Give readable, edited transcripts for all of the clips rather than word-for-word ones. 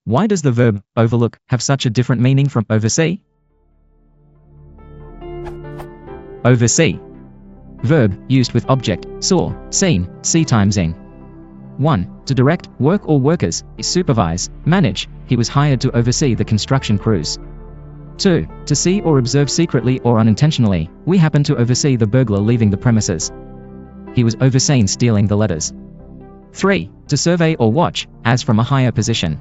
Why does the verb overlook have such a different meaning from oversee? Oversee. Verb used with object, saw, seen, see times in. 1. To direct, work or workers, supervise, manage. He was hired to oversee the construction crews. 2. To see or observe secretly or unintentionally. We happened to oversee the burglar leaving the premises. He was overseen stealing the letters. 3. To survey or watch, as from a higher position.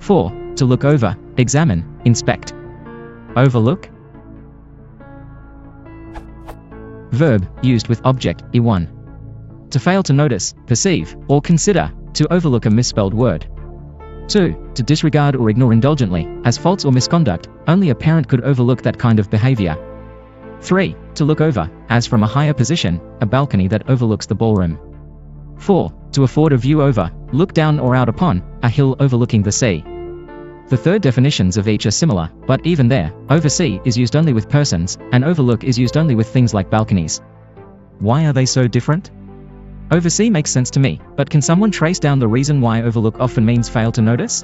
4. To look over, examine, inspect. Overlook. Verb used with object, E1. To fail to notice, perceive, or consider, to overlook a misspelled word. 2. To disregard or ignore indulgently, as faults or misconduct. Only a parent could overlook that kind of behavior. 3. To look over, as from a higher position, a balcony that overlooks the ballroom. 4. To afford a view over, look down or out upon, a hill overlooking the sea. The third definitions of each are similar, but even there, oversee is used only with persons, and overlook is used only with things like balconies. Why are they so different? Oversee makes sense to me, but can someone trace down the reason why overlook often means fail to notice?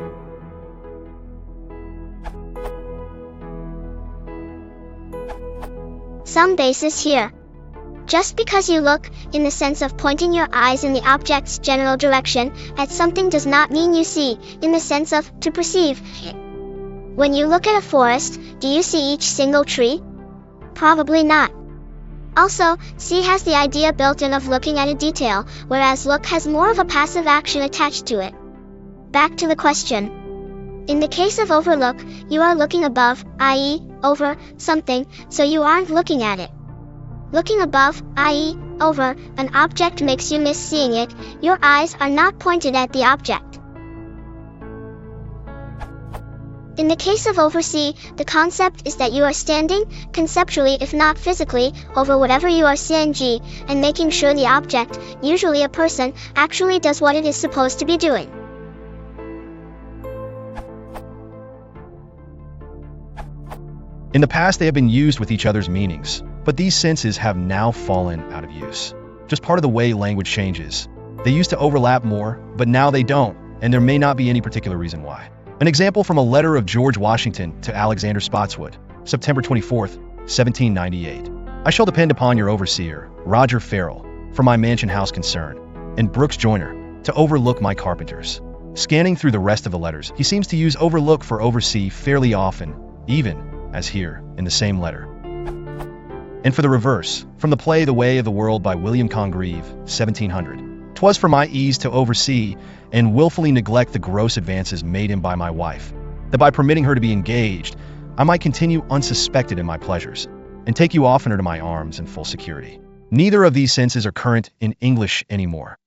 Some basis here. Just because you look, in the sense of pointing your eyes in the object's general direction, at something does not mean you see, in the sense of to perceive. When you look at a forest, do you see each single tree? Probably not. Also, see has the idea built in of looking at a detail, whereas look has more of a passive action attached to it. Back to the question. In the case of overlook, you are looking above, i.e., over, something, so you aren't looking at it. Looking above, i.e., over, an object makes you miss seeing it. Your eyes are not pointed at the object. In the case of oversee, the concept is that you are standing, conceptually if not physically, over whatever you are seeing and making sure the object, usually a person, actually does what it is supposed to be doing. In the past, they have been used with each other's meanings, but these senses have now fallen out of use. Just part of the way language changes. They used to overlap more, but now they don't, and there may not be any particular reason why. An example from a letter of George Washington to Alexander Spotswood, September 24, 1798. I shall depend upon your overseer, Roger Farrell, for my mansion house concern, and Brooks Joyner, to overlook my carpenters. Scanning through the rest of the letters, he seems to use overlook for oversee fairly often, even as here, in the same letter. And for the reverse, from the play The Way of the World by William Congreve, 1700. 'Twas for my ease to oversee and willfully neglect the gross advances made in by my wife, that by permitting her to be engaged, I might continue unsuspected in my pleasures, and take you oftener to my arms in full security. Neither of these senses are current in English anymore.